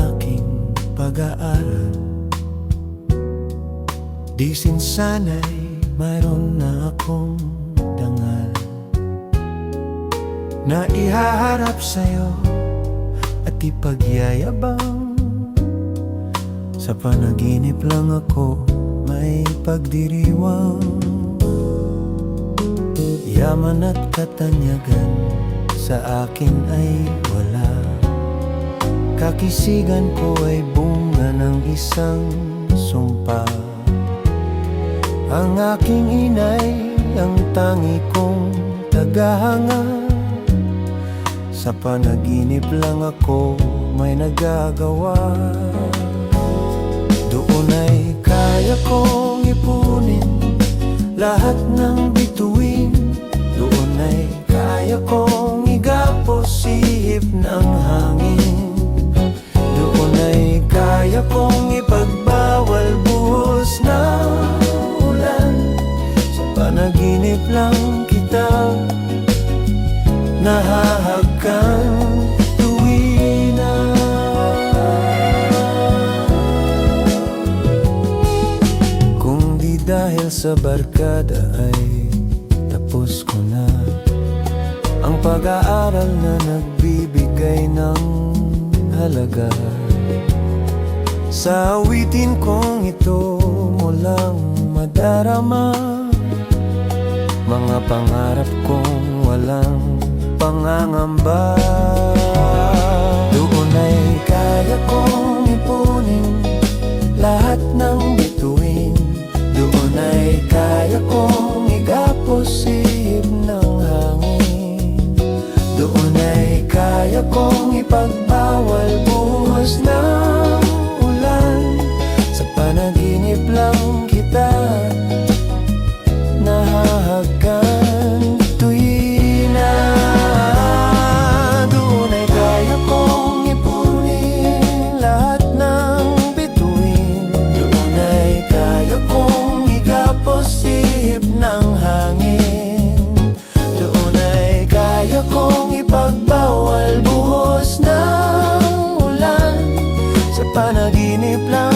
aking pag-aaral. Di sinsana'y mayroon na akong dangal na ihaharap sa'yo at ipagyayabang. Sa panaginip lang ako may pagdiriwang. Yaman at katanyagan sa akin ay wala. Kakisigan ko ay bunga ng isang sumpa. Ang aking inay ang tangi kong tagahanga. Sa panaginip lang ako may nagagawa. Doon ay kaya kong ipunin lahat ng bituin. Doon ay kaya kong igapos ihip ng hangin. Doon ay kaya kong ipagbawal buhos ng ulan. Sa panaginip lang kita nahahagkan tuwin na. Kung di dahil sa barkada ay tapos ko na ang pag-aaral na nagbibigay ng halaga. Sa awitin kong ito mo lang madarama mga pangarap kong walang pangangamba. Doon ay kaya kong ipunin lahat ng bituin. Doon ay kaya kong igapos ihip ng hangin. Doon ay kaya kong ipagbawal buhos ng ulan. Sa panaginip lang kita nahahagkan tuwin na. Doon ay kaya kong ipunin lahat ng bituin. Doon ay kaya kong igapos ihip ng hangin. Doon ay kaya kong ipagbawal buhos ng ulan. Sa panaginip lang